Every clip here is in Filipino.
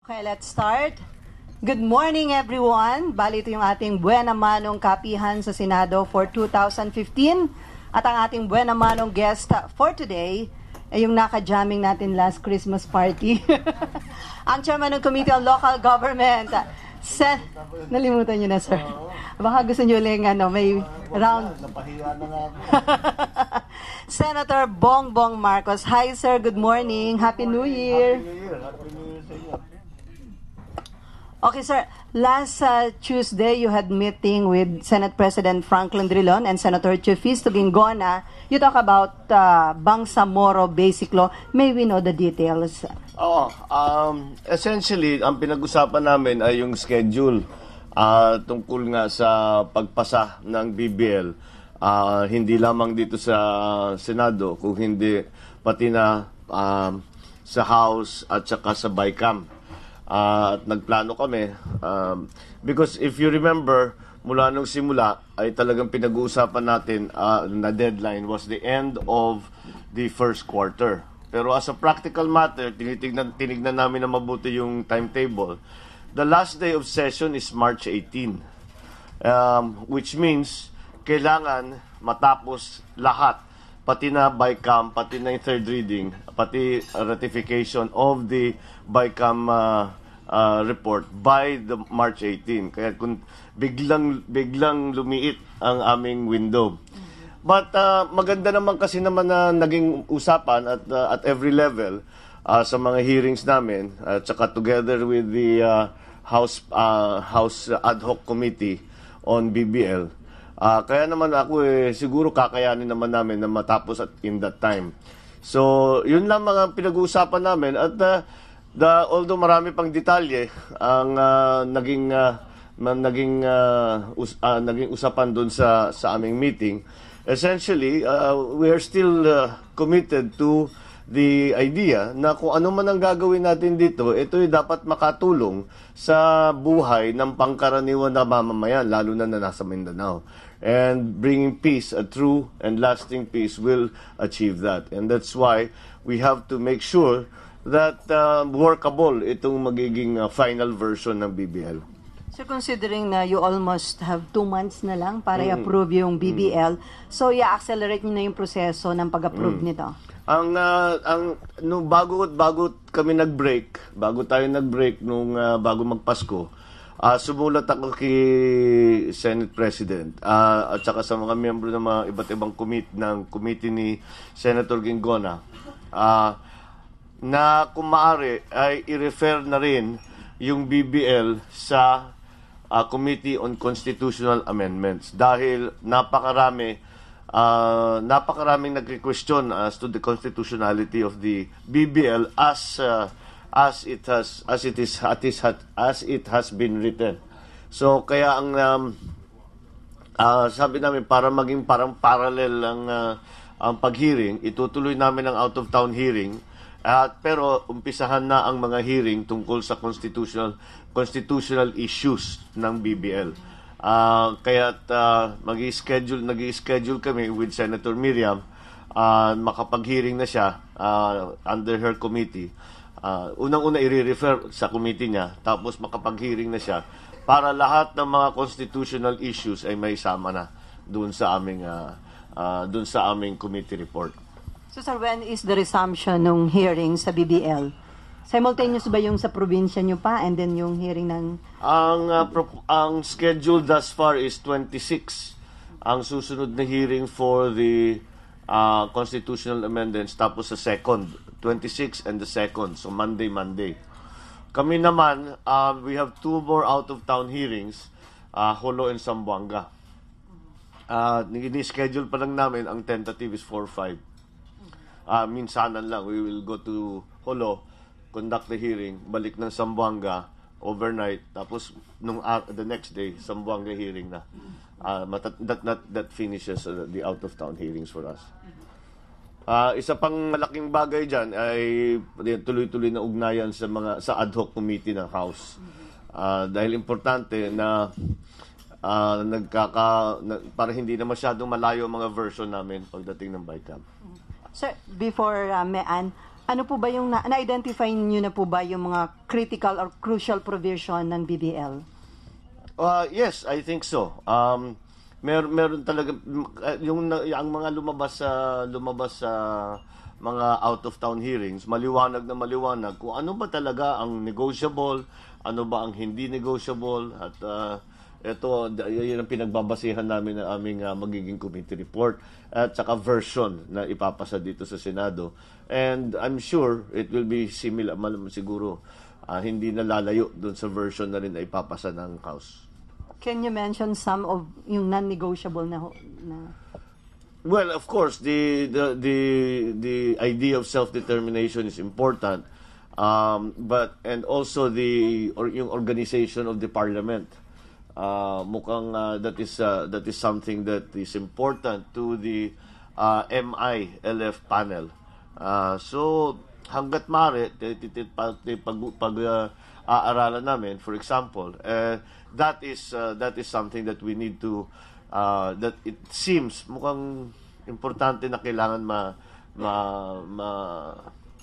Okay, let's start. Good morning, everyone. Bali, ito yung ating buena manong kapihan sa Senado for 2015. At ang ating buena manong guest for today ay yung naka-jamming natin last Christmas party. Ang chairman ng Committee on Local Government. Nalimutan niyo na, sir. Baka gusto niyo ulit may round. Napahiya na nga ako. Senator Bongbong Marcos. Hi, sir. Good morning. Happy New Year. Happy New Year. Happy New Year sa inyo. Okay, sir. Last Tuesday, you had meeting with Senate President Franklin Drilon and Senator Chufis Ginggona. You talk about Bangsamoro Basic Law. May we know the details? Essentially, ang pinag-usapan namin ay yung schedule tungkol nga sa pagpasa ng BBL. Hindi lamang dito sa Senado, kung hindi pati na sa House at saka sa BICAM. At nagplano kami because if you remember, mula nung simula ay talagang pinag-uusapan natin na deadline was the end of the first quarter. Pero as a practical matter, tinignan namin na mabuti yung timetable. The last day of session is March 18, which means kailangan matapos lahat, pati na BICAM, pati na yung third reading, pati ratification of the BICAM report by the March 18. Kaya kung biglang lumiit ang aming window. But maganda naman kasi naman na naging usapan at every level sa mga hearings namin at saka together with the House ad hoc committee on BBL. Kaya naman ako siguro kakayanin naman namin na matapos in that time. So, yun lang mga pinag-uusapan namin at although marami pang detalye ang naging usapan doon sa aming meeting, essentially we are still committed to the idea na kung ano man ang gagawin natin dito, ito ay dapat makatulong sa buhay ng pangkaraniwan na mamamayan, lalo na nasa Mindanao. And bringing peace, a true and lasting peace, will achieve that. And that's why we have to make sure that workable itong magiging final version ng BBL. So considering na you almost have 2 months na lang para i-approve yung BBL, so i-accelerate nyo na yung proseso ng pag-approve nito? Bago kami nag-break, bago bago magpasko, sumulat ako kay Senate President at saka sa mga miyembro ng mga iba't ibang committee ni Senator Ginggona na kung maaari ay i-refer na rin yung BBL sa Committee on Constitutional Amendments dahil napakaraming nagre-question as to the constitutionality of the BBL as it has been written. So kaya ang sabi namin para maging parang parallel ang pag-hearing, itutuloy namin ang out of town hearing. Pero umpisahan na ang mga hearing tungkol sa constitutional issues ng BBL. Kaya nag-schedule kami with Senator Miriam makapag-hearing na siya under her committee. Unang-una i-refer sa committee niya, tapos makapag-hearing na siya para lahat ng mga constitutional issues ay may sama na doon sa aming committee report. So sir, when is the resumption ng hearing sa BBL? Simultaneous ba yung sa probinsya nyo pa and then yung hearing ng... Ang schedule thus far is 26. Ang susunod na hearing for the constitutional amendments, tapos sa second, 26 and the second, so Monday. Kami naman, we have 2 more out-of-town hearings, Jolo and Zamboanga. Ni-schedule pa lang namin, ang tentative is 4-5. Minsanan lang, we will go to Jolo, conduct the hearing, balik ng Zamboanga overnight, tapos the next day, Zamboanga hearing na. That finishes the out-of-town hearings for us. Isa pang malaking bagay dyan ay tuloy-tuloy na ugnayan sa ad hoc committee ng House. Dahil importante na para hindi na masyadong malayo ang mga version namin pagdating ng BICAM. Sir, before Mean, Ano po ba yung na-identify niyo na po ba yung mga critical or crucial provision ng BBL? Yes, I think so. Meron talaga ang mga lumabas sa mga out of town hearings, maliwanag na maliwanag kung ano ba talaga ang negotiable, ano ba ang hindi negotiable, at yun ang pinagbabasihan namin ng aming magiging committee report at saka version na ipapasa dito sa Senado. And I'm sure it will be similar, siguro hindi na lalayo doon sa version na rin na ipapasa ng House. Can you mention some of yung non-negotiable na? Well, of course, the idea of self-determination is important, but and also yung organization of the parliament. Mukhang that is something that is important to the MILF panel. So hanggat maaari aaralan namin, for example, that is something that we need to that it seems mukhang importante na kailangan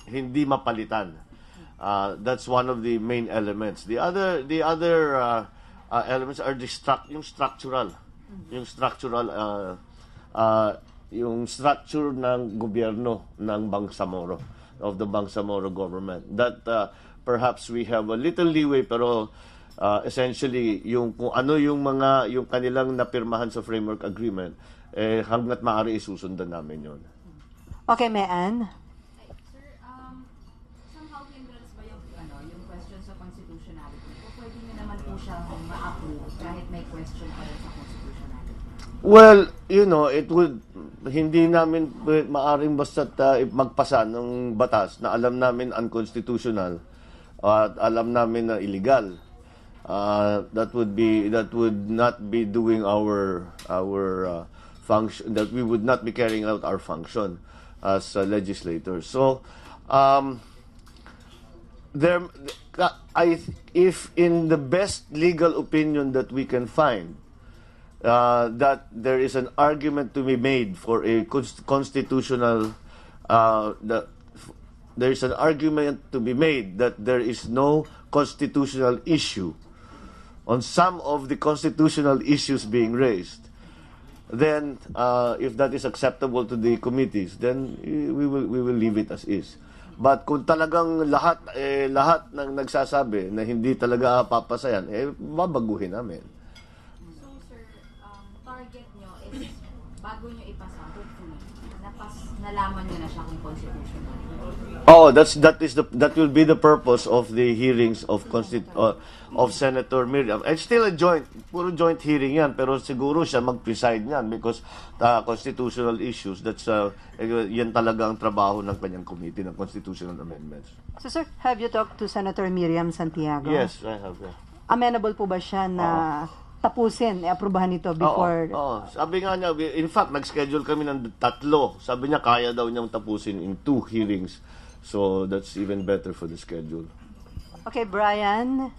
hindi mapalitan. That's one of the main elements. The other elements are yung structure ng gobyerno ng Bangsamoro, of the Bangsamoro government. That perhaps we have a little leeway, pero essentially kung ano yung kanilang napirmahan sa framework agreement, hanggat maaari isusundan namin yon. Okay, Mayan. Sir, somehow hindrance ba yung question sa constitutionality? O pwede nyo naman po siyang ma-approve kahit may question pa rin sa constitutionality? Well, it would hindi namin maaring basta't magpasa ng batas na alam namin unconstitutional at alam namin na illegal. That would not be doing our function, that we would not be carrying out our function as legislators. So if in the best legal opinion that we can find, that there is an argument to be made for a constitutional there is an argument to be made that there is no constitutional issue on some of the constitutional issues being raised, then if that is acceptable to the committees, then we will leave it as is. But kung talagang lahat ng nagsasabi na hindi talaga papasayan, babaguhin namin. So sir, target nyo is bago nyo ipasa, hopefully nalaman nyo na siya kung constitutional. Oh, that will be the purpose of the hearings of Senator Miriam. It's still puro joint hearing yan, pero siguro siya mag-preside niyan because constitutional issues, yan talaga ang trabaho ng kanyang committee ng constitutional amendments. So sir, have you talked to Senator Miriam Santiago? Yes, I have. Amenable po ba siya na tapusin, aprubahan ito before? Oo. Sabi nga niya, in fact, nag-schedule kami ng 3. Sabi niya, kaya daw niyang tapusin in 2 hearings. So, that's even better for the schedule. Okay, Brian?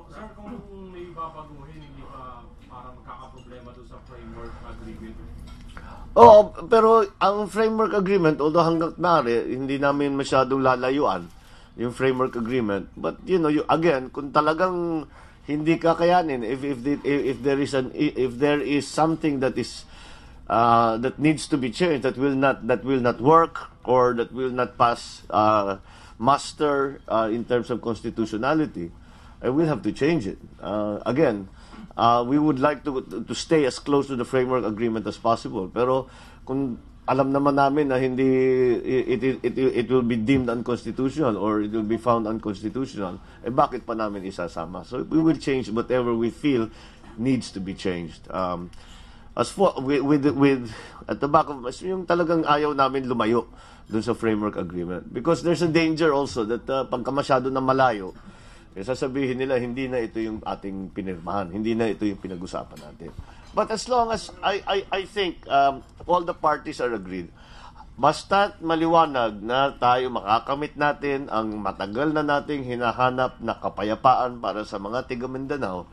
Sir, kung may babaguhin, hindi pa para magkakaproblema doon sa framework agreement? Oo, pero ang framework agreement, although hanggang maaari, hindi namin masyadong lalayuan yung framework agreement. But, again, kung talagang hindi kakayanin, if there is something that is that needs to be changed, that will not work, or that will not pass muster in terms of constitutionality, we'll have to change it. Again, we would like to stay as close to the framework agreement as possible. Pero kung alam naman namin na hindi it will be deemed unconstitutional or it will be found unconstitutional, bakit pa namin isasama? So we will change whatever we feel needs to be changed. As for with at the back of yung talagang ayaw namin lumayo dun sa framework agreement, because there's a danger also that pagka masyado na malayo, sasabihin nila hindi na ito yung ating pinirmahan, hindi na ito yung pinag-usapan natin. But as long as I think all the parties are agreed, basta't maliwanag na tayo makakamit natin ang matagal na nating hinahanap na kapayapaan para sa mga tiga Mindanao,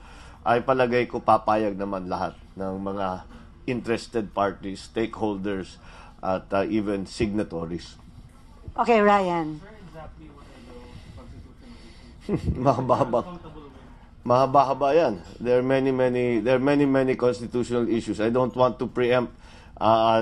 ay palagay ko papayag naman lahat ng mga interested parties, stakeholders, at even signatories. Okay, Ryan. Sir, exactly what are those constitutional issues? Mahaba-haba. Comfortable with? Mahaba-haba yan. There are many constitutional issues. I don't want to preempt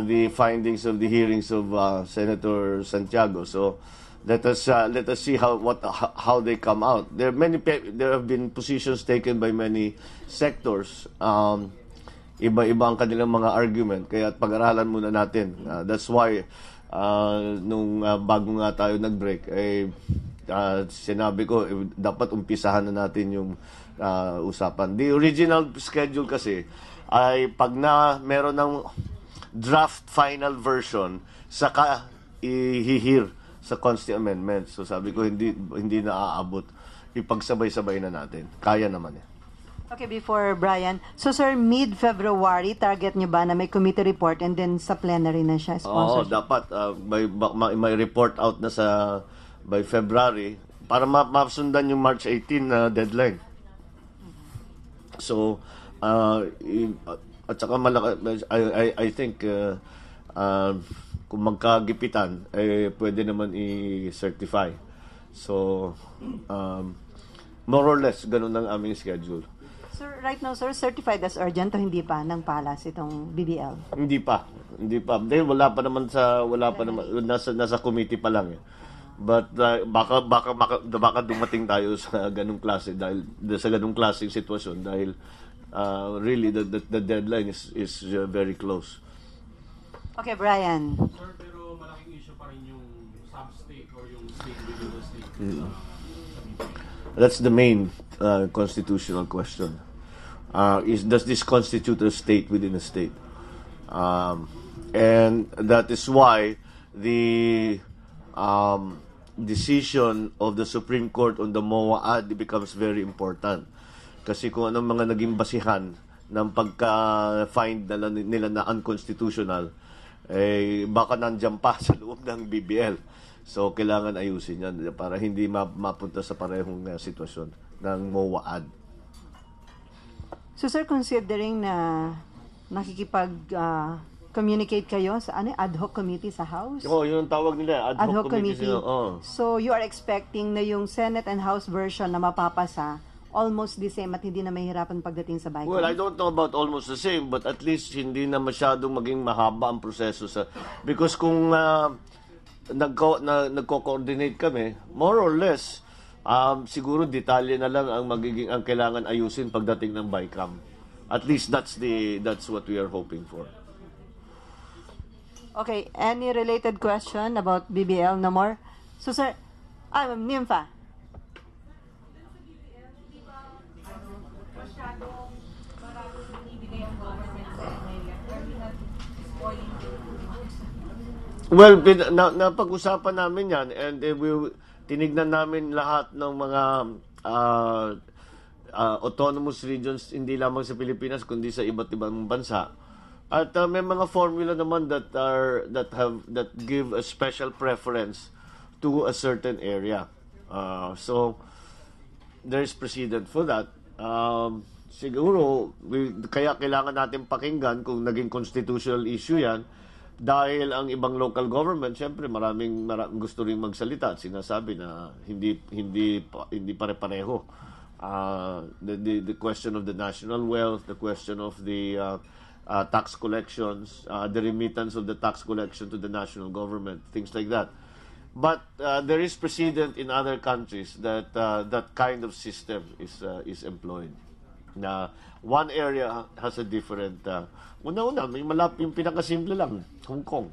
the findings of the hearings of Senator Santiago. So let us see how they come out. There have been positions taken by many sectors. Iba-iba ang kanilang mga argument. Kaya pag-aralan muna natin. That's why nung bago nga tayo nag-break, sinabi ko, dapat umpisahan na natin yung usapan. The original schedule kasi ay pag meron ng draft final version, saka ihihir sa Constituent Amendment. So sabi ko, hindi na aabot. Ipagsabay-sabay na natin. Kaya naman eh. Okay, before Brian. So, sir, mid-February, target nyo ba na may committee report and then sa plenary na siya? Oo, Sponsorship? dapat may report out na by February para masundan yung March 18 na deadline. So, at saka I think kung magkagipitan, pwede naman i-certify. So, more or less, ganun ang aming schedule. Sir, right now, sir, certified as urgent o hindi pa ng palas itong BBL? Hindi pa. Dahil wala pa naman nasa committee pa lang eh. But baka dumating tayo sa ganung klase sa ganung klaseng sitwasyon dahil really the deadline is very close. Okay, Brian. Sir, pero malaking issue pa rin yung sub-state or yung state within the state. That's the main constitutional question. Does this constitute a state within a state? And that is why the decision of the Supreme Court on the MOA becomes very important. Kasi kung anong mga naging basihan ng pagka-find nila na unconstitutional, baka nandiyan pa sa loob ng BBL. So, kailangan ayusin yan para hindi mapunta sa parehong sitwasyon ng MOA-AD. So, sir, considering na nakikipag-communicate kayo sa ad hoc committee sa House? Oo, yun ang tawag nila, ad hoc committee. So, you are expecting na yung Senate and House version na mapapasa almost the same at hindi na mahirapan pagdating sa BICAM? Well, I don't know about almost the same, but at least hindi na masyadong maging mahaba ang proseso because kung nagko-coordinate kami, more or less, siguro detalye na lang ang kailangan ayusin pagdating ng BICAM. At least that's what we are hoping for. Okay, any related question about BBL? No more? So, sir, Nympha. Well, napag-usapan namin yan and tinignan namin lahat ng mga autonomous regions, hindi lamang sa Pilipinas kundi sa iba't ibang bansa. At may mga formula naman that give a special preference to a certain area. So there's precedent for that. Siguro kaya kailangan natin pakinggan kung naging constitutional issue yan. Dahil ang ibang local government, syempre maraming gusto ring magsalita at sinasabi na hindi pare-pareho. The question of the national wealth, the question of the tax collections, the remittance of the tax collection to the national government, things like that. But there is precedent in other countries that that kind of system is employed. Na one area has a different una-una, may yung pinakasimple lang, Hong Kong.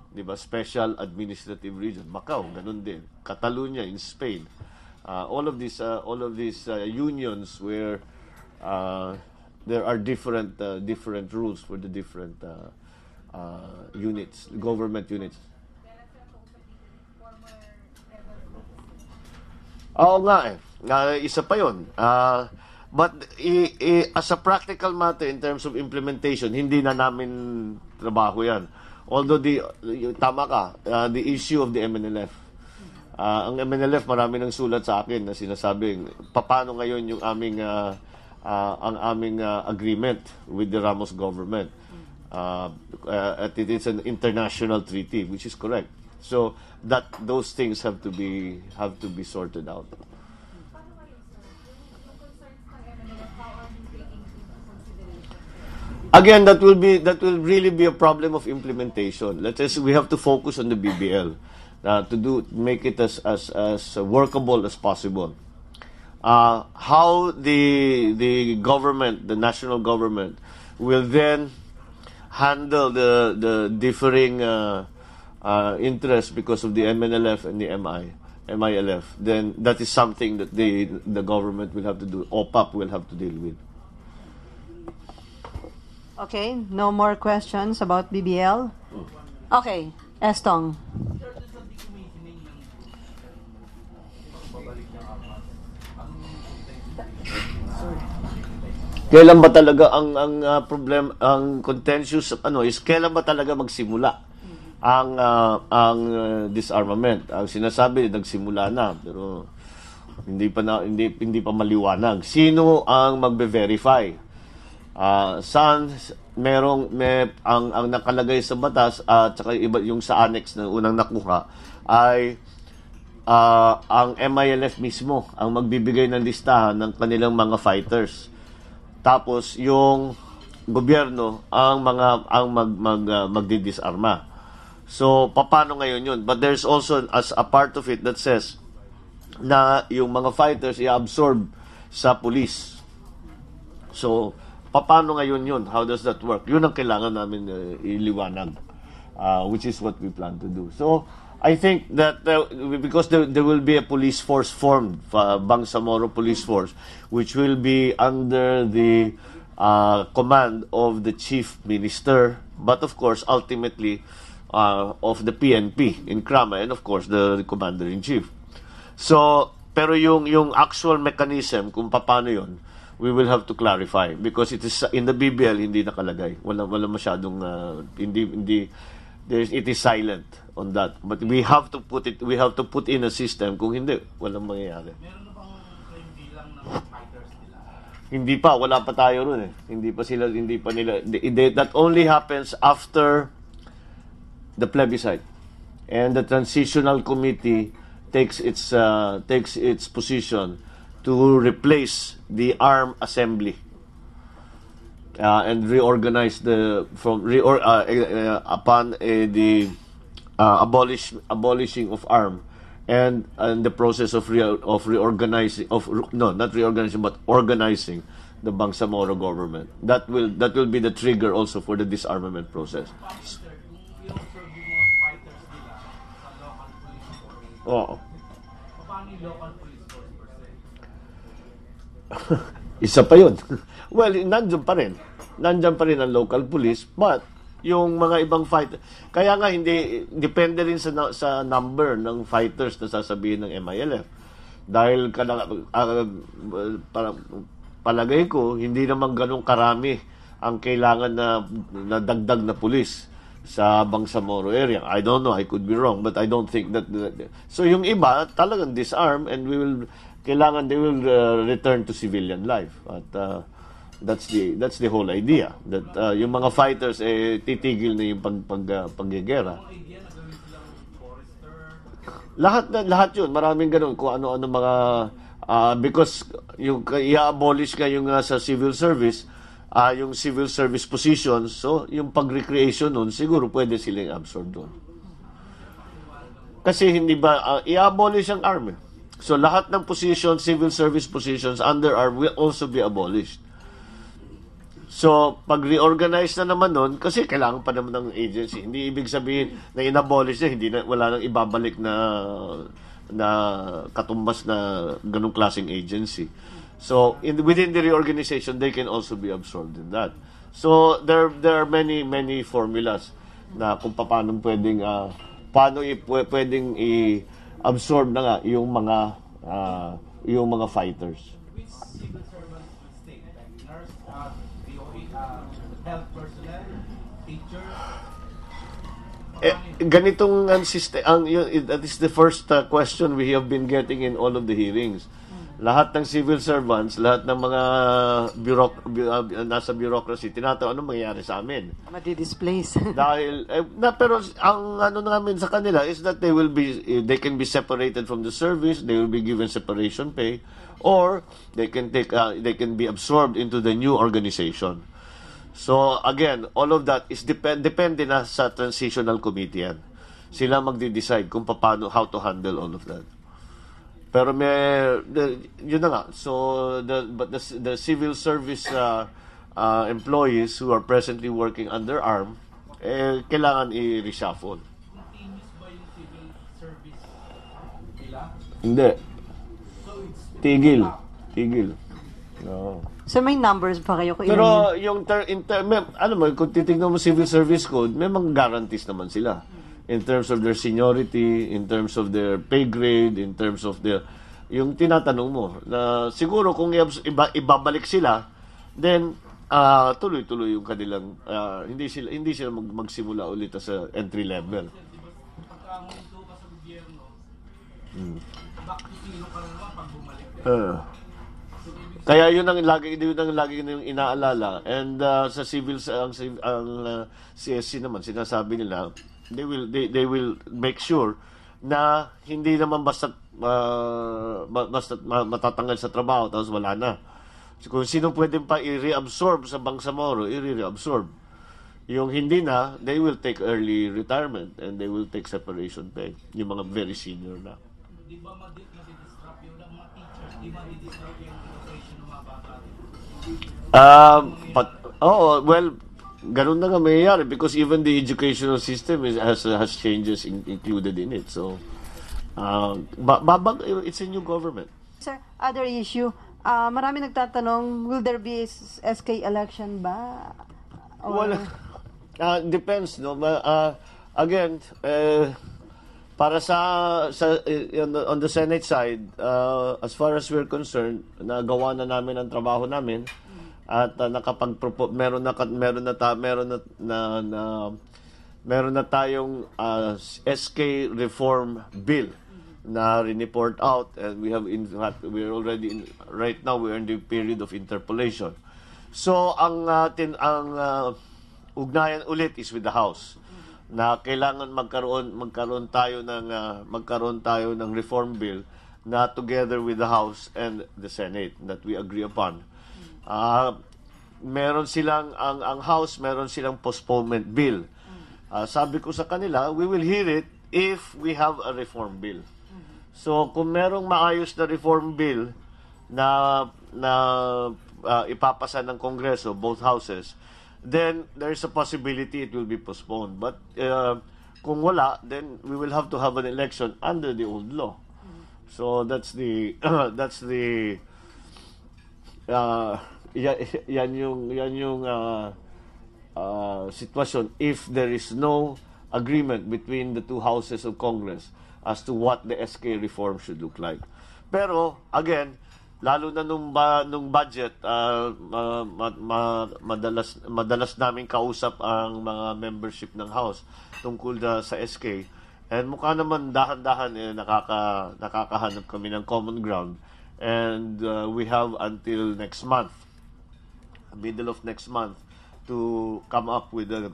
'Di ba? Special administrative region, Macau, ganun din. Catalonia in Spain. All of these unions where there are different rules for the different units, government units. Oo nga eh. Isa pa 'yon. But as a practical matter in terms of implementation, hindi na namin trabaho yan. Although tama ka, the issue of the MNLF. Ang MNLF, marami ng sulat sa akin na sinasabing paano ngayon yung aming agreement with the Ramos government. At it is an international treaty, which is correct. So that those things have to be sorted out. Paano kayo, sir? Yung concerns ng MNLF, how are you taking into consideration? Again, that will really be a problem of implementation. We have to focus on the BBL make it as workable as possible. How the government, the national government, will then handle the differing interests because of the MNLF and the MILF, then that is something that the government will have to do. OPAP will have to deal with. Okay, no more questions about BBL? Okay, Estong. Kailan ba talaga ang problem, ang contentious is kailan ba talaga magsimula ang disarmament? Ang sinasabi nagsimula na pero hindi pa maliwanag. Sino ang magbe-verify? Saan ang nakalagay sa batas at saka iba yung sa annex na unang nakuha ay ang MILF mismo ang magbibigay ng listahan ng kanilang mga fighters. Tapos yung gobyerno ang magdidisarma. So paano ngayon yun? But there's also as a part of it that says na yung mga fighters i-absorb sa police. So paano ngayon yun? How does that work? Yun ang kailangan namin iliwanag, which is what we plan to do. So I think that because there will be a police force formed, Bangsamoro Police Force, which will be under the command of the Chief Minister, but of course, ultimately, of the PNP in Krama, and of course, the Commander-in-Chief. So, pero yung actual mechanism, kung paano yun, we will have to clarify because it is in the BBL, hindi nakalagay. Wala masyadong, it is silent on that. But we have to put in a system. Kung hindi, walang mangyayari. Meron na bang claim bilang ng fighters nila? Hindi pa, wala pa tayo ron eh. Hindi pa nila. That only happens after the plebiscite. And the transitional committee takes its position to replace the armed assembly. And reorganize upon the abolishing of arm and the process of reorganizing but organizing the Bangsamoro government. That will be the trigger also for the disarmament process. Sir, kung i-observe yung mga fighters nila sa local police force, Oo. paano yung local police force per se? Isa pa yun. Well, nandyan pa rin ang local police, but yung mga ibang fighter, kaya nga hindi depende rin sa number ng fighters na sasabihin ng MILF. Dahil palagay ko hindi naman ganun karami ang kailangan na dagdag na pulis sa Bangsamoro area. I don't know, I could be wrong, but I don't think that so yung iba talagang disarm and they will return to civilian life. At that's the whole idea that yung mga fighters titigil na yung paggegera. Ang idea na gawin silang forester? Lahat yun, maraming ganun kung ano-ano mga because yung i-abolish ka yung sa civil service, yung civil service positions, so yung pag-recreation nun siguro pwede silang absorb doon. Kasi hindi ba i-abolish ang army. So lahat ng positions, civil service positions under arm will also be abolished. So, pag reorganize na naman nun, kasi kailangan pa naman ng agency. Hindi ibig sabihin na inabolish na, wala nang ibabalik na katumbas na ganung klaseng agency. So, within the reorganization, they can also be absorbed in that. So, there are many formulas na kung paano pwedeng i-absorb na nga yung mga fighters. Which civil servants will stay? Like nurse, DOE, health personnel, teachers? Ganitong system, that is the first question we have been getting in all of the hearings. lahat ng civil servants, lahat ng mga nasa bureaucracy, tinatanong ano mangyayari sa amin. Madi-displace. Dahil pero ang ano namin sa kanila is that they can be separated from the service, they will be given separation pay, or they can be absorbed into the new organization. So again, all of that is depende na sa transitional committee yan. Sila magde-decide kung how to handle all of that. Pero yun na nga. So the civil service employees who are presently working under ARM, kailangan i-reshuffle. Continuous ba yung civil service nila? Hindi. Tigil. No. So may numbers pa kayo? Kung Pero yung alam mo, kung titignan mo civil service code, may mga guarantees naman sila. In terms of their seniority, in terms of their pay grade, in terms of yung tinatanong mo, na siguro kung ibabalik sila, then tuloy-tuloy yung kanilang, hindi sila magsimula ulit sa entry level. Pagka mundo ka sa gobyerno, back to zero ka naman pag bumalik. Kaya yun ang lagi yung inaalala. And sa civil ang CSC naman sinasabi nila, they will make sure na hindi naman basta matatanggal sa trabaho tapos wala na. So, kung sino pwedeng pa i-reabsorb sa Bangsamoro, i-reabsorb. Yung hindi na, they will take early retirement and they will take separation pay. Yung mga very senior na. Di ba madi-disrupt yung mga teachers? Di ba madi-disrupt yung education ng mga bata? Well, ganun na nga mayayari because even the educational system has changes included in it. So, it's a new government. Sir, other issue. Marami nagtatanong, will there be SK election ba? Well, depends, no? Again, para on the Senate side, as far as we're concerned, nagawa na namin ang trabaho namin at meron na tayong SK reform bill na report out, and we're right now we're in the period of interpolation. So ang ugnayan ulit is with the House na kailangan magkaroon tayo ng reform bill na together with the House and the Senate that we agree upon. Meron silang ang House, meron silang postponement bill. Sabi ko sa kanila, we will hear it if we have a reform bill. So kung merong maayos na reform bill na ipapasa ng Kongreso, both houses, then there is a possibility it will be postponed. But kung wala, then we will have to have an election under the old law. So that's the yan yung sitwasyon if there is no agreement between the two houses of Congress as to what the SK reform should look like. Pero again, lalo na nung budget, madalas namin kausap ang mga membership ng House tungkol sa SK. And mukha naman dahan-dahan nakakahanap kami ng common ground. And we have until next month, middle of next month, to come up with a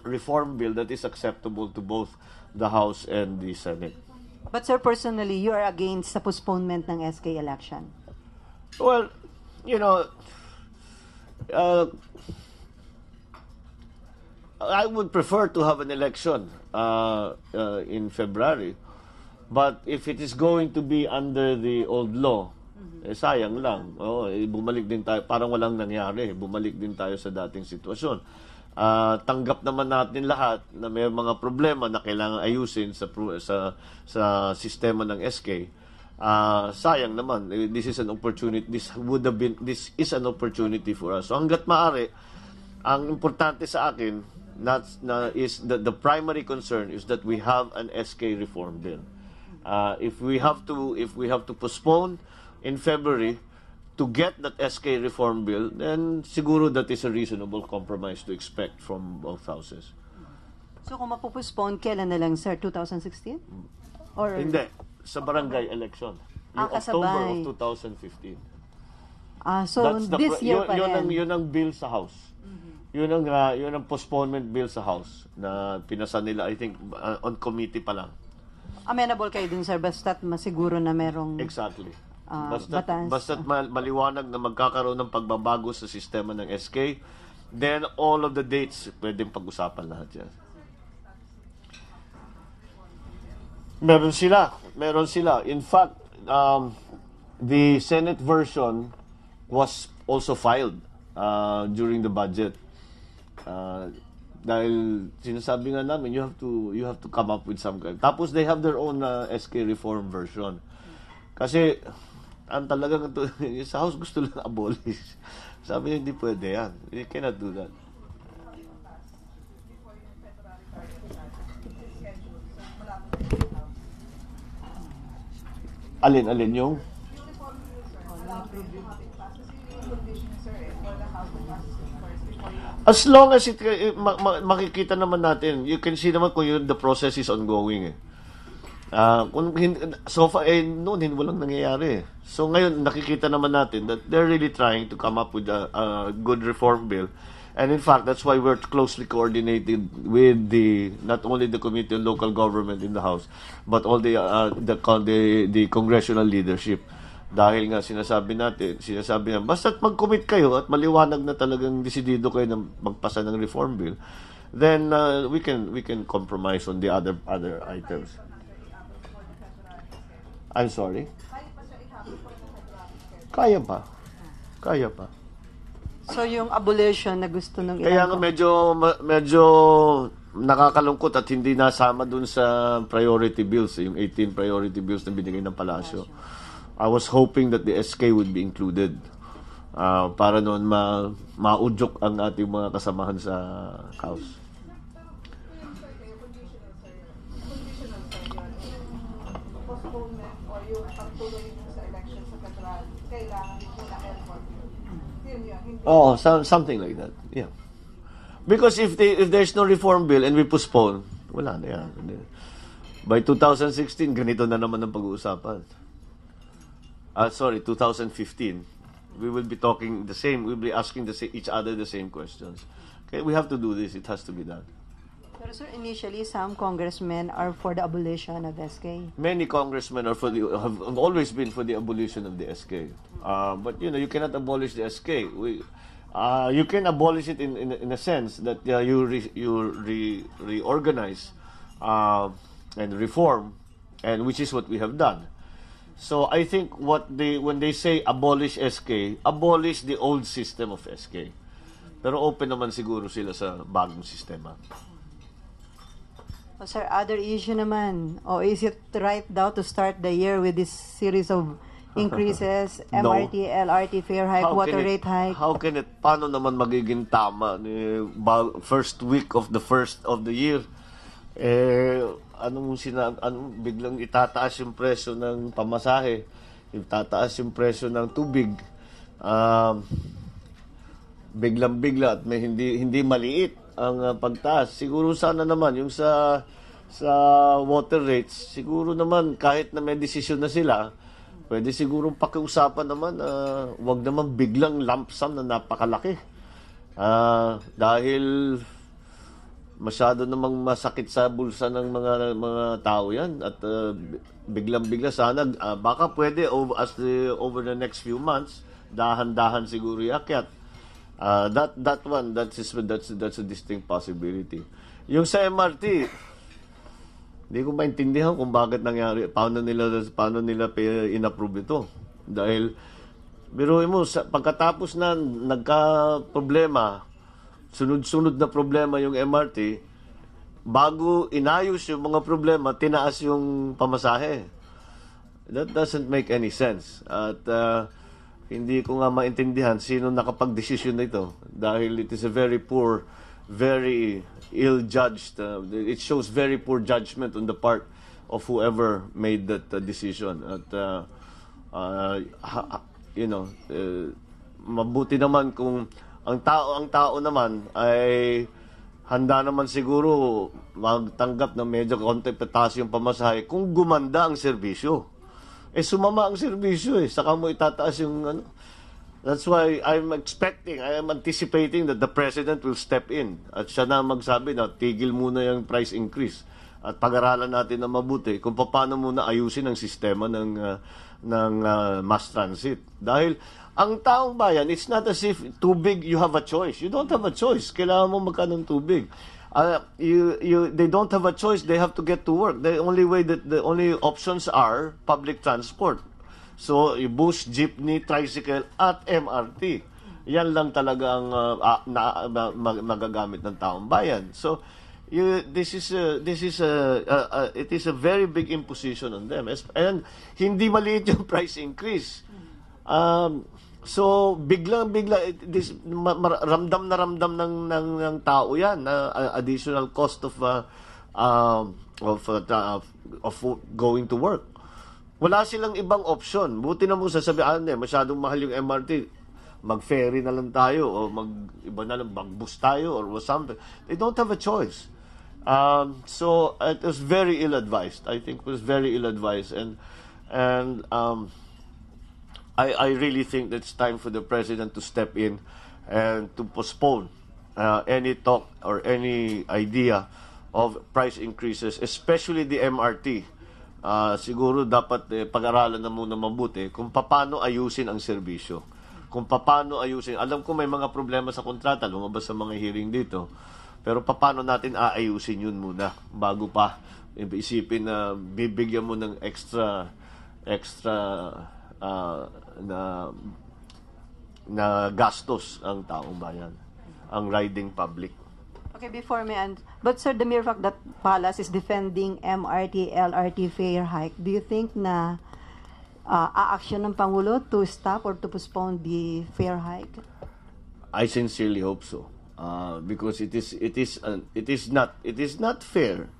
reform bill that is acceptable to both the House and the Senate. But sir, personally, you are against the postponement ng SK election? Well, I would prefer to have an election in February. But if it is going to be under the old law, sayang lang. Bumalik din tayo, parang walang nangyari. Bumalik din tayo sa dating sitwasyon. Tanggap naman natin lahat na may mga problema na kailangan ayusin sa sistema ng SK. Sayang naman. This is an opportunity. This is an opportunity for us. So hangga't maaari, ang importante sa akin is the primary concern is that we have an SK reform bill. If we have to postpone in February to get that SK reform bill, then siguro that is a reasonable compromise to expect from both houses. So kung mapupospone, kailan na lang, sir? 2016? Or Hindi, sa barangay election. Ah, October kasabay. of 2015. So this year pa rin. Yun ang bill sa House. Yun ang postponement bill sa House na pinasa nila, I think, on committee pa lang. Amenable kayo dun, sir, basta't masiguro na merong... Exactly. batas. Basta't maliwanag na magkakaroon ng pagbabago sa sistema ng SK, then all of the dates, pwedeng pag-usapan lahat yan. Meron sila. In fact, the Senate version was also filed during the budget. Dahil sinasabi nga namin, you have to come up with some kind. Tapos they have their own SK reform version. Kasi ang talagang sa House gusto lang abolish. Sabi niya, hindi pwede yan. You cannot do that. Alin yung? As long as makikita naman natin, you can see naman kung the process is ongoing eh. So far, noon, walang nangyayari. So ngayon, nakikita naman natin that they're really trying to come up with a good reform bill. And in fact, that's why we're closely coordinated with not only the Committee on Local Government in the House, but all the congressional leadership. Dahil nga sinasabi niya, basta't mag-commit kayo at maliwanag na talagang desidido kayo na magpasa ng reform bill, then we can compromise on the other items. I'm sorry? Kaya pa. So yung abolition na gusto nung Kaya nga medyo nakakalungkot at hindi nasama dun sa priority bills, yung 18 priority bills na binigay ng Palasyo. I was hoping that the SK would be included para noon maudyok ang ating mga kasamahan sa House. Oh, something like that. Yeah. Because if there's no reform bill and we postpone, wala na yan. By 2016, ganito na naman ang pag-uusapan. 2015, we will be talking the same, we'll be asking each other the same questions. Okay, we have to do this, it has to be done. Pero sir, initially, some congressmen are for the abolition of SK. Many congressmen have always been for the abolition of the SK. But you cannot abolish the SK. You can abolish it in a sense that you reorganize and reform, and which is what we have done. So I think when they say abolish SK, abolish the old system of SK. Pero open naman siguro sila sa bagong sistema. Sir, other issue naman. Is it right now to start the year with this series of increases, No. MRT, LRT fare hike, water rate hike? How can it, paano naman magiging tama first week of the year? Biglang itataas yung presyo ng pamasahe, itataas yung presyo ng tubig, biglang-bigla at may hindi maliit ang pagtaas. Siguro sana naman yung sa water rates, siguro naman kahit na may desisyon na sila, pwede siguro pakiusapan naman, wag naman biglang lump sum na napakalaki. Dahil masyado namang masakit sa bulsa ng mga tao yan at biglang-bigla sana baka pwede over the next few months dahan-dahan siguro iakyat. That's a distinct possibility. Yung sa MRT, hindi ko maintindihan kung bakit nangyari, paano nila inapprove ito. Dahil biruin mo, pagkatapos na nagka-problema, sunod-sunod na problema yung MRT, bago inayos yung mga problema, tinaas yung pamasahe. That doesn't make any sense. At hindi ko nga maintindihan sino nakapag-desisyon na ito. Dahil it is a very poor, very ill-judged, it shows very poor judgment on the part of whoever made that decision. At, mabuti naman kung ang tao naman ay handa naman siguro magtanggap na medyo konti pataas yung pamasahe kung gumanda ang serbisyo. sumama ang serbisyo saka mo itataas yung ano. That's why I am anticipating that the President will step in at siya na magsabi na tigil muna yung price increase at pag-aralan natin na mabuti kung paano muna ayusin ang sistema ng mass transit. Dahil ang taong bayan, it's not as if tubig, you have a choice. You don't have a choice. Kailangan mo magkano ng tubig. They don't have a choice. They have to get to work. The only options are public transport. So, bus, jeepney, tricycle, at MRT. Yan lang talaga ang magagamit ng taong bayan. So, it is a very big imposition on them. And hindi maliit yung price increase. So, biglang-bigla, ramdam na ramdam ng tao yan, na additional cost of going to work. Wala silang ibang option. Buti na mo sasabihan masyadong mahal yung MRT. Mag-ferry na lang tayo o iba na lang, mag-bus tayo or something. They don't have a choice. So it was very ill-advised. I think it was very ill-advised. And I really think that it's time for the President to step in and to postpone any talk or any idea of price increases, especially the MRT. Siguro dapat pag-aralan na muna mabuti kung paano ayusin ang serbisyo. Kung paano ayusin. Alam ko may mga problema sa kontrata, lumabas sa mga hearing dito. Pero paano natin aayusin yun muna bago pa isipin na bibigyan mo ng extra na gastos ang taong bayan, ang riding public. Okay, before me end, but sir, the mere fact that Palace is defending MRT, LRT fare hike, do you think na aaksyon ng Pangulo to stop or to postpone the fare hike? I sincerely hope so, because it is not fair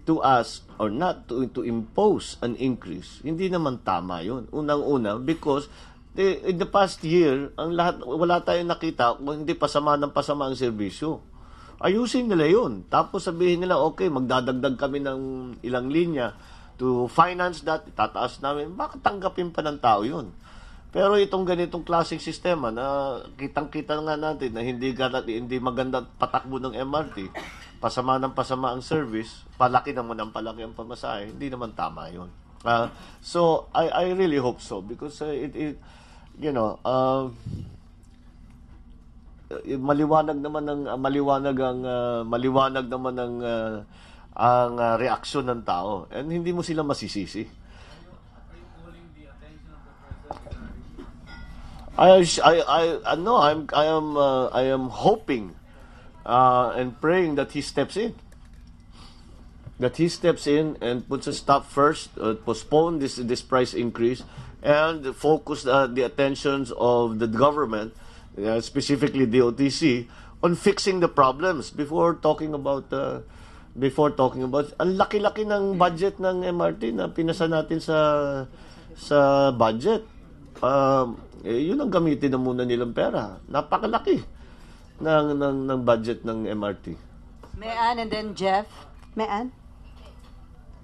to ask or not to impose an increase. Hindi naman tama yun. Unang-una, because in the past year, wala tayong nakita kung hindi pasama ang serbisyo. Ayusin nila yun. Tapos sabihin nila, okay, magdadagdag kami ng ilang linya to finance that, tataas namin. Bakit tanggapin pa ng tao yun? Pero itong ganitong klaseng sistema na kitang-kita nga natin na hindi maganda patakbo ng MRT, pasama ang service, palaki naman ang palaki ang pamasahe, hindi naman tama yun. So, I really hope so because maliwanag naman ang reaksyon ng tao and hindi mo sila masisisi. I am hoping and praying that he steps in. That he steps in and puts a stop first, postpone this price increase, and focus the attentions of the government, specifically the OTC, on fixing the problems before talking about ang laki-laki ng budget ng MRT na pinasa natin sa budget. Yun ang gamitin na muna nilang pera. Napakalaki ng budget ng MRT. Mayan and then Jeff. Mayan?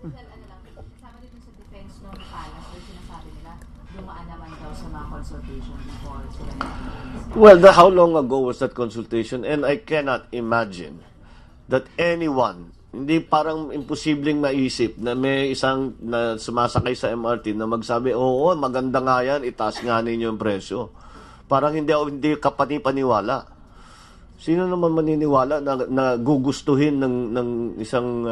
Kasama dito sa defense ng Palace, sinasabi nila, dumaan naman daw sa mga consultation before sila nag-release. Well, how long ago was that consultation? And I cannot imagine that anyone, hindi parang imposibleng maisip na may isang na sumasakay sa MRT na magsabi, oo, maganda nga yan, itaas nga ninyo yung presyo. Parang hindi ka paniwala. Sino naman maniniwala na gugustuhin ng isang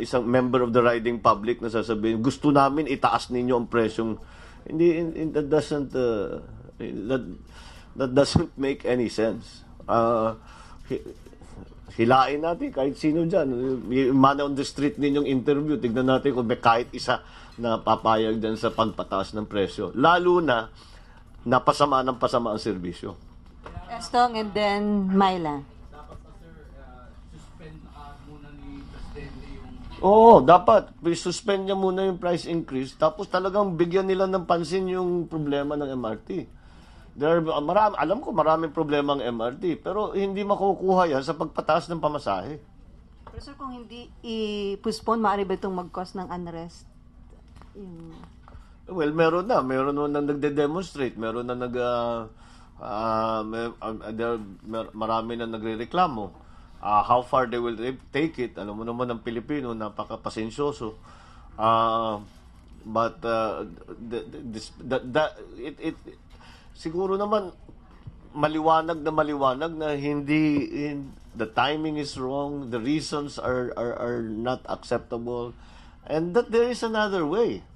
isang member of the riding public na sasabihin, gusto namin itaas ninyo ang presyong. That doesn't make any sense. Hilain natin kahit sino dyan. Yung man on the street ninyong interview, tignan natin kung may kahit isa na papayag dyan sa pagpataas ng presyo. Lalo na napasama ang serbisyo. Estong and then Myla. Dapat pa sir, suspend muna ni Presidente yung... Oo, dapat. Suspend niya muna yung price increase tapos talagang bigyan nila ng pansin yung problema ng MRT. Alam ko maraming problema ang MRT pero hindi makukuha yan sa pagpataas ng pamasahe. Pero sir, kung hindi i-postpone, maaari ba itong mag-cause ng unrest Well, meron na nagde-demonstrate, meron na marami na nagrereklamo. How far they will take it, alam mo naman ang Pilipino, napaka-pasensyoso. But siguro naman maliwanag na the timing is wrong, the reasons are not acceptable, and that there is another way.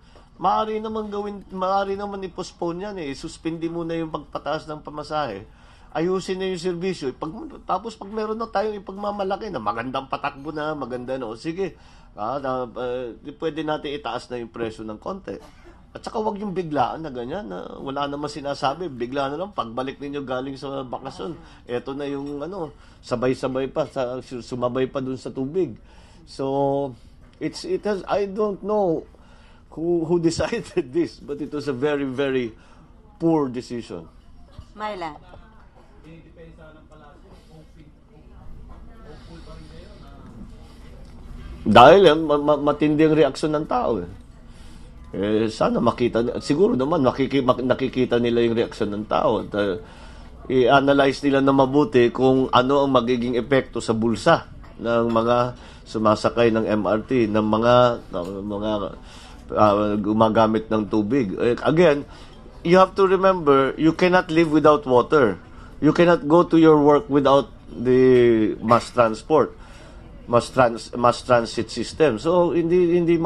Maaari naman i-postpone yan Suspindi muna yung pagpataas ng pamasahe. Ayusin na yung serbisyo. Tapos pag meron na tayong ipagmamalaki na magandang patakbo na, maganda na, sige, pwede natin itaas na yung presyo ng konti. At saka wag yung biglaan na ganyan, na wala naman sinasabi, bigla na lang, pagbalik ninyo galing sa bakasyon, eto na yung sabay-sabay pa, sumabay pa dun sa tubig. So, I don't know who decided this, but it was a very, very poor decision. Myla. Dinidepensa ng palasyo, hopeful pa rin kayo na Dahil matindi ang reaksyon ng tao. Sana makita, siguro naman nakikita nila yung reaksyon ng tao. At, i-analyze nila na mabuti kung ano ang magiging epekto sa bulsa ng mga sumasakay ng MRT, ng mga gumagamit ng tubig. Again, you have to remember, you cannot live without water. You cannot go to your work without the mass transport, mass transit system. So hindi mo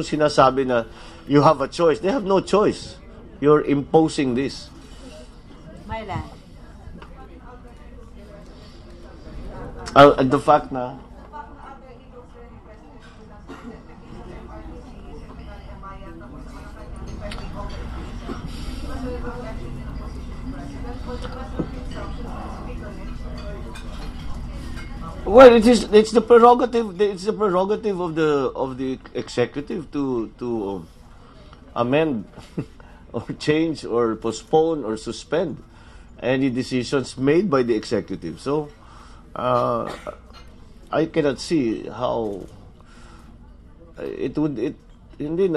sinasabi na you have a choice. They have no choice. You're imposing this. Myla. And the fact na well, it's the prerogative of the executive to amend or change or postpone or suspend any decisions made by the executive. So I cannot see how hindi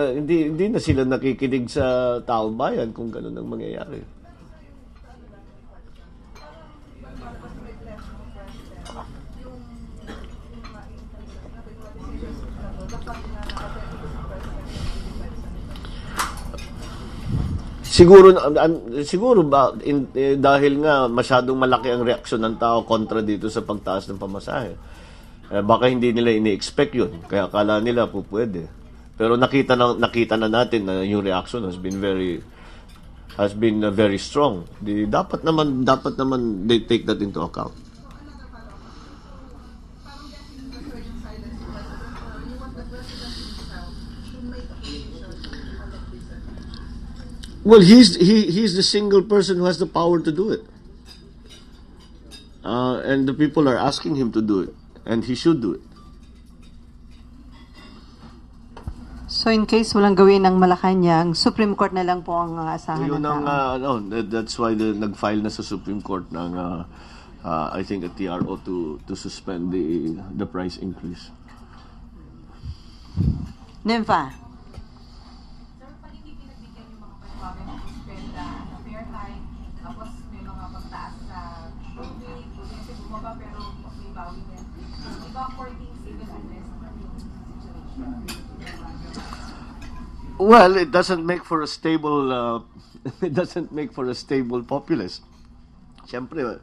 na sila nakikinig sa taong bayan kung ganun ang mangyayari. Siguro dahil nga masyadong malaki ang reaksyon ng tao kontra dito sa pagtaas ng pamasahe. Baka hindi nila ini-expect 'yun. Kaya akala nila pwede. Pero nakita na natin na yung reaction has been very strong. Dapat naman they take that into account. Well, he's the single person who has the power to do it. And the people are asking him to do it. And he should do it. So in case walang gawin ng Malacanang, Supreme Court na lang po ang asahan ng tao. That's why nag-file na sa Supreme Court ng I think a TRO to suspend the price increase. Nympha. Well, it doesn't make for a stable populace. Siyempre,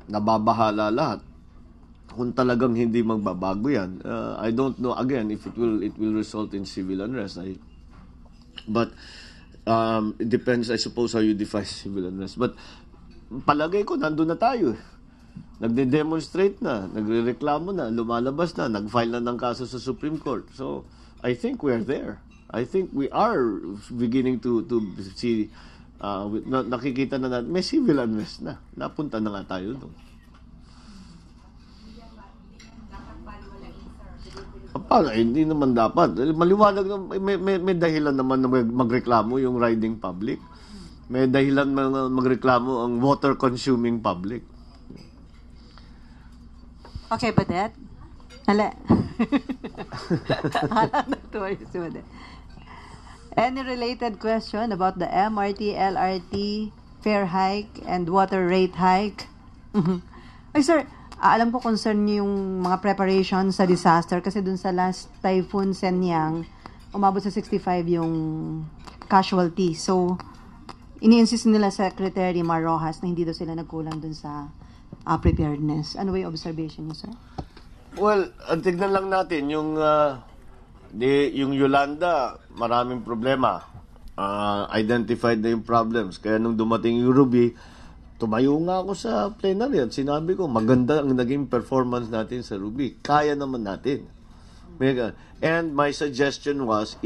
nababahala lahat. Kung talagang hindi magbabago yan, I don't know again if it will result in civil unrest. But it depends, I suppose, how you define civil unrest. But palagay ko nandun na tayo. Nagde-demonstrate na, nagrereklamo na, lumalabas na, nag-file na ng kaso sa Supreme Court. So, I think we are there. I think we are beginning to see, nakikita na natin, may civil unrest na. Napunta na nga tayo doon. Hindi naman dapat. Maliwanag na, may dahilan naman na magreklamo yung riding public. May dahilan magreklamo ang water-consuming public. Okay, Badet? Hala. Hala na to ay sumunod. Any related question about the MRT, LRT, fare hike, and water rate hike? Ay sir, alam ko concern niyo yung mga preparation sa disaster kasi dun sa last typhoon Senyang, umabot sa 65 yung casualty. So, ini-insist nila Secretary Mar Rojas na hindi daw sila nagkulang dun sa preparedness. Ano ba yung observation niyo, sir? Well, tignan lang natin yung yung Yolanda, maraming problema. Identified na yung problems. Kaya nung dumating yung Ruby, tumayo nga ako sa plenary at sinabi ko, maganda ang naging performance natin sa Ruby. Kaya naman natin. And my suggestion was,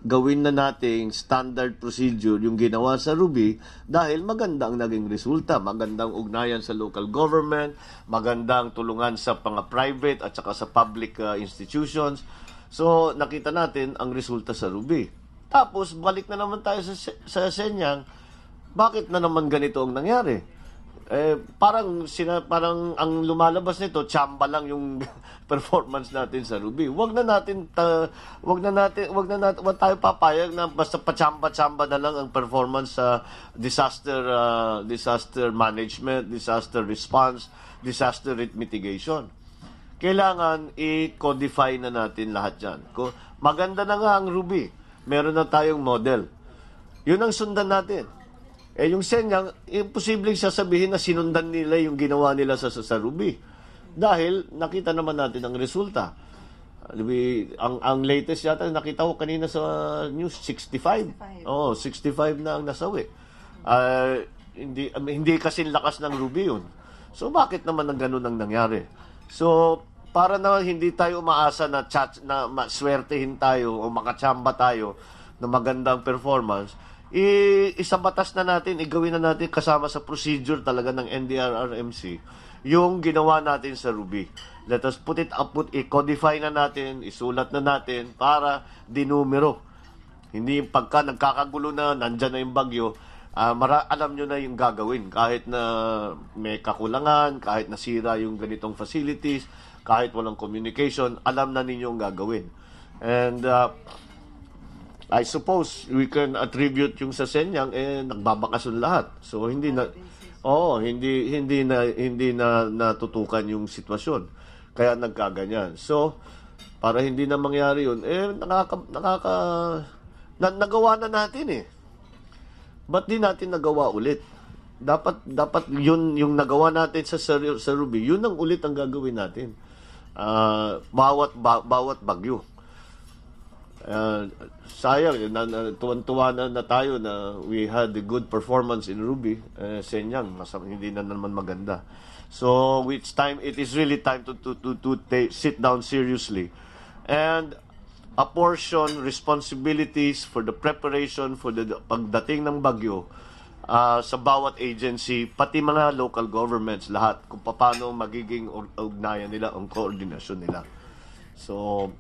gawin na nating standard procedure yung ginawa sa Ruby dahil maganda ang naging resulta. Magandang ugnayan sa local government, magandang tulungan sa mga private at saka sa public institutions. So, nakita natin ang resulta sa Ruby. Tapos, balik na naman tayo sa Senyang. Bakit na naman ganito ang nangyari? Parang ang lumalabas nito, tsamba lang yung performance natin sa Ruby. Wag tayo papayag na basta pachamba-chamba na lang ang performance sa disaster management, disaster response, disaster risk mitigation. Kailangan i-codify na natin lahat dyan. Maganda na nga ang Ruby. Meron na tayong model. Yun ang sundan natin. Yung Senyang, imposibleng sasabihin na sinundan nila yung ginawa nila sa Ruby. Dahil nakita naman natin ang resulta. Ang latest yata, nakita ko kanina sa news, 65. 65 na ang nasawi. Hindi kasi lakas ng Ruby yun. So, bakit naman ang ganun ang nangyari? So, para na hindi tayo umaasa na maswertehin tayo o makachamba tayo na magandang performance, isabatas na natin, igawin na natin kasama sa procedure talaga ng NDRRMC yung ginawa natin sa Ruby. Let us put it up, i-codify na natin, isulat na natin para dinumero. Hindi pagka nagkakagulo na, nandyan na yung bagyo, alam nyo na yung gagawin. Kahit na may kakulangan, kahit nasira yung ganitong facilities, kahit walang communication, alam na ninyo yung gagawin. And I suppose we can attribute yung sa Senyang nagbabakasyon lahat. So hindi na natutukan yung sitwasyon. Kaya nagkaganyan. So para hindi na mangyari yun, nagawa na natin eh. Ba't di natin nagawa ulit? Dapat yun yung nagawa natin sa Ruby, yun ang ulit ang gagawin natin. Bawat bagyo. Sayang, tuwan-tuwa na tayo na we had a good performance in Ruby. Senyang, hindi na naman maganda. So, it is really time to sit down seriously and apportion responsibilities for the preparation for the pagdating ng bagyo sa bawat agency, pati mga local governments, lahat, kung paano magiging ugnayan nila, ang koordinasyon nila. So,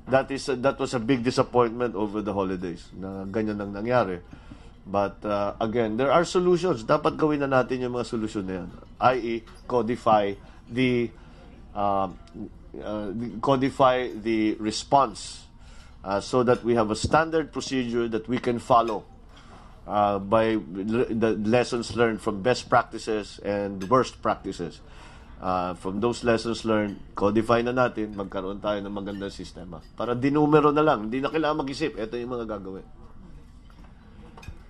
that was a big disappointment over the holidays na ganyan ang nangyari. But again, there are solutions. Dapat gawin na natin yung mga solusyon na yan. I.e., codify the response so that we have a standard procedure that we can follow by the lessons learned from best practices and worst practices. From those lessons learned, codify na natin, magkaroon tayo ng magandang sistema. Para dinumero na lang, hindi na kailangan mag-isip. Ito yung mga gagawin.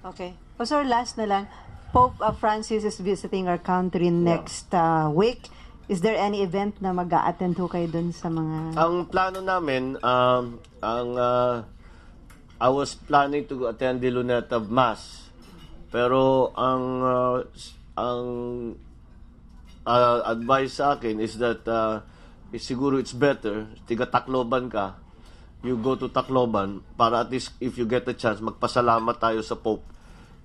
Okay. Sir, last na lang. Pope Francis is visiting our country next week. Is there any event na mag-a-attend ho kayo dun sa mga... Ang plano namin, I was planning to attend the Luneta Mass. Pero ang advice sa akin is that siguro it's better, tiga Tacloban ka, you go to Tacloban para at least if you get the chance, magpasalamat tayo sa Pope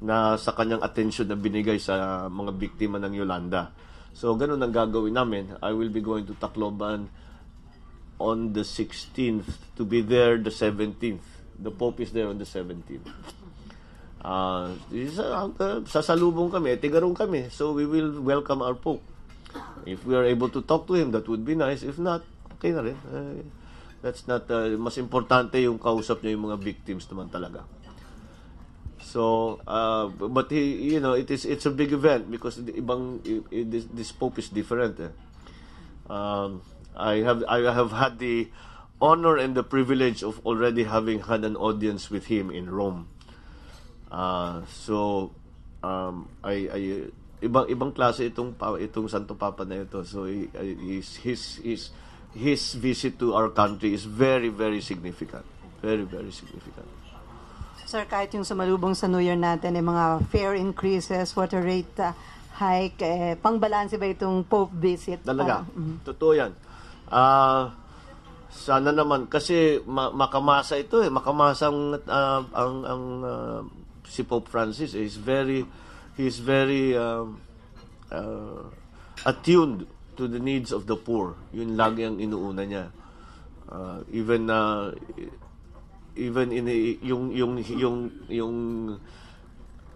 na sa kanyang attention na binigay sa mga biktima ng Yolanda. So, ganun ang gagawin namin. I will be going to Tacloban on the 16th to be there the 17th. The Pope is there on the 17th. Sasalubong kami, tigarong kami. So, we will welcome our Pope. If we are able to talk to him, that would be nice. If not, okay na rin. That's not, mas importante yung kausap niya yung mga victims naman talaga. So, but it's a big event because this Pope is different. I have had the honor and the privilege of already having had an audience with him in Rome. Ibang klase itong Santo Papa na ito. So his visit to our country is very, very significant. Very, very significant. Sir, kahit yung sumalubong sa New Year natin, mga fare increases, water rate hike, pang-balanse ba itong Pope visit? Talaga. Totoo yan. Sana naman, kasi makamasa ito makamasa ang si Pope Francis he's very attuned to the needs of the poor. Yun lagi ang inuuna niya. Even in yung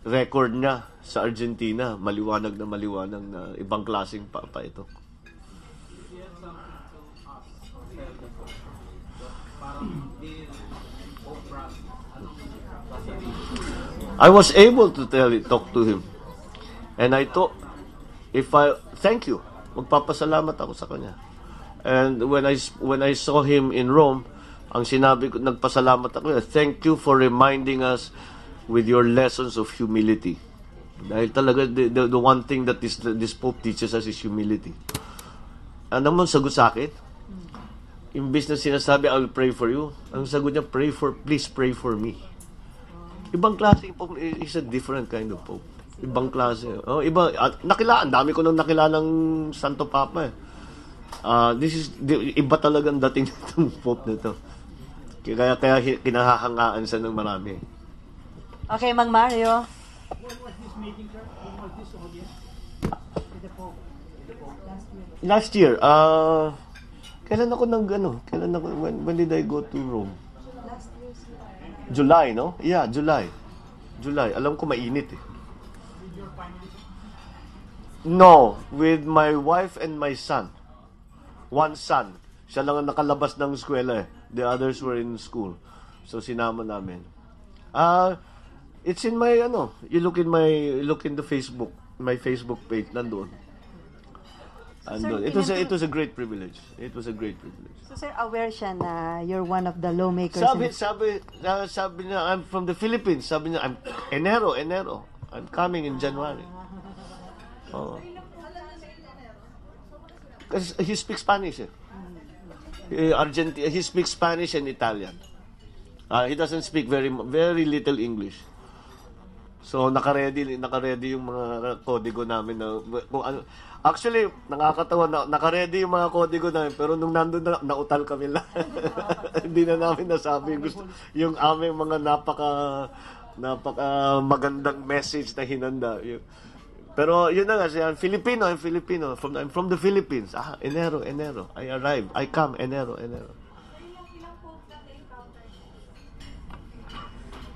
record niya sa Argentina, maliwanag na ibang klaseng papa ito. I was able to talk to him. And I thought, thank you. Magpapasalamat ako sa kanya. And when I saw him in Rome, ang sinabi ko, nagpasalamat ako, thank you for reminding us with your lessons of humility. Dahil talaga, the one thing that this Pope teaches us is humility. Ano mo sagot sa akin? Imbis na sinasabi, I will pray for you, ang sagot niya, please pray for me. Ibang klase Pope, is a different kind of Pope. Ibang klase. Ang dami ko nang nakilalang Santo Papa. Iba talagang dating ng Pope nito. Kaya kinahahangaan sa ng marami. Okay, Mang Mario. What was this meeting, sir? When was this audience? With the Pope. Last year. Kailan ako when did I go to Rome? July, no? Yeah, July. Alam ko mainit eh. With your family, sir? No, with my wife and my son. One son. Siya lang ang nakalabas ng eskwela eh. The others were in school. So sinama namin. It's in my you look in the Facebook, my Facebook page nandoon. It was a great privilege. It was a great privilege. So, sir, aware siya na you're one of the lawmakers? Sabi niya, I'm from the Philippines. Sabi niya, I'm Enero. I'm coming in January. Oh. Because he speaks Spanish. He speaks Spanish and Italian. He doesn't speak very little English. So naka-ready yung mga kodigo namin na kung ano. Actually, nakakatawa na naka-ready yung mga kodigo namin pero nung nandoon na nautal kami lang. Hindi na namin nasabi yung aming mga napaka magandang message na hinanda. Pero yun na nga siya, I'm Filipino. I'm from the Philippines. Enero. I arrive. I come Enero.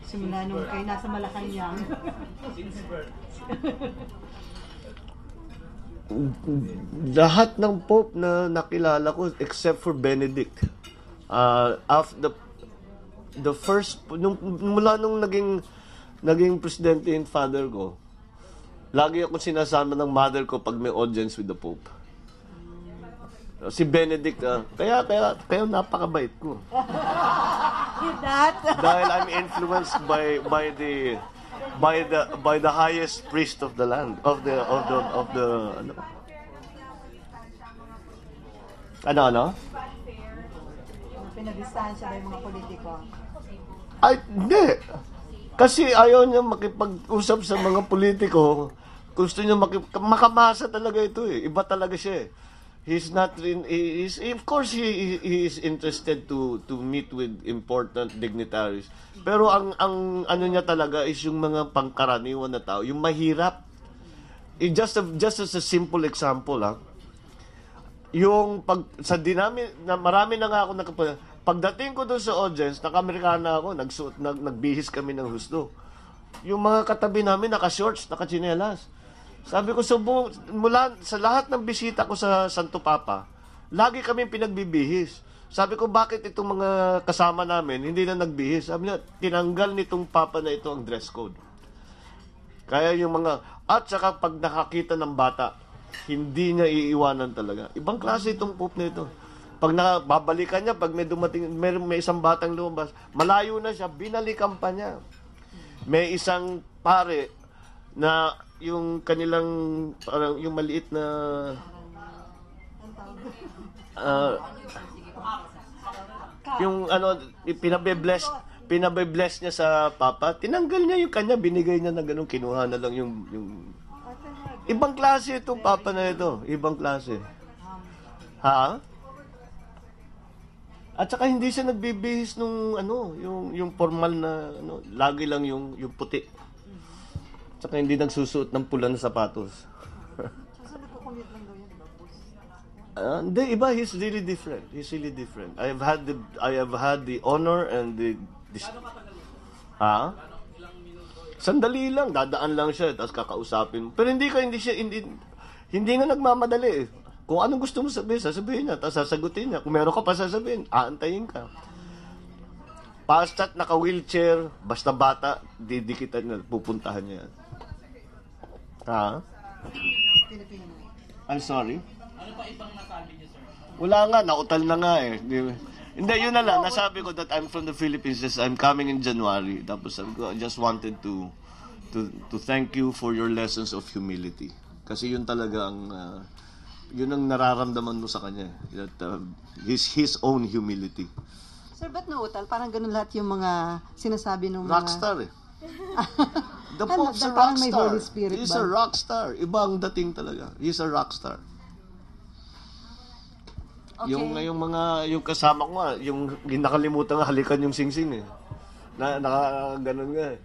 Simula nung kayo nasa Malacanang. Since birth. Lahat ng Pope na nakilala ko except for Benedict. After the first mula nung naging presidente and father ko, lagi ako sinasama ng mother ko pag may audience with the Pope. Si Benedict, kaya napakabait ko. With that? Dahil I'm influenced by the highest priest of the land, of the ano? Pinadistansya ba yung mga politiko? Ay, hindi. Kasi ayaw niya makipag-usap sa mga politiko. Gusto niya makamasa talaga ito eh. Iba talaga siya eh. Of course he is interested to meet with important dignitaries. Pero ang ano niya talaga is yung mga pangkaraniwan na tao, yung mahirap. Just as a simple example yung sa dinami na marami na nga ako pagdating ko doon sa audience, naka-Amerikana ako, nagbihis kami ng husto. Yung mga katabi namin naka-shorts, naka-tsinelas. Sabi ko, mula sa lahat ng bisita ko sa Santo Papa, lagi kami pinagbibihis. Sabi ko, bakit itong mga kasama namin hindi na nagbihis? Sabi niya, tinanggal nitong Papa na ito ang dress code. Kaya yung mga, at saka pag nakakita ng bata, hindi niya iiwanan talaga. Ibang klase itong Pope na ito. Pag babalikan niya, pag may isang batang lumabas, malayo na siya, binalikan pa niya. May isang pare na yung kanilang, parang yung maliit na, yung pinabe-bless niya sa Papa, tinanggal niya yung kanya, binigay niya na ganun, kinuha na lang yung ibang klase itong Papa na ito, ibang klase. Ha? At saka hindi siya nagbibihis nung yung formal na lagi lang yung puti. At saka hindi nagsusuot ng pula na sapatos. Hindi, iba. He's really different. He's really different. I have had the honor and Ha? Sandali lang, dadaan lang siya, tapos kakausapin. Pero hindi nga nagmamadali eh. Kung anong gusto mo sabihin, sasabihin niya, tapos sasagutin niya. Kung meron ka pa sasabihin, aantayin ka. Basta't naka-wheelchair, basta bata, didikitan niya, pupuntahan niya yan. Ha? I'm sorry? Ano pa ibang nasabi niyo, sir? Wala nga, nautal na nga eh. Hindi, yun na lang. Nasabi ko that I'm from the Philippines. I'm coming in January. Tapos sabi ko, I just wanted to thank you for your lessons of humility. Kasi yun talaga ang yun ang nararamdaman mo sa kanya. That, his own humility. Sir, ba't nautal? Parang ganun lahat yung mga sinasabi ng mga... Rockstar eh. The Pope's a parang may rockstar. Holy Spirit He's ba? a rockstar. Ibang dating talaga. He's a rockstar. Okay. Yung kasama ko nga, yung nakalimutan nga halikan yung singsing eh. Ganun nga eh.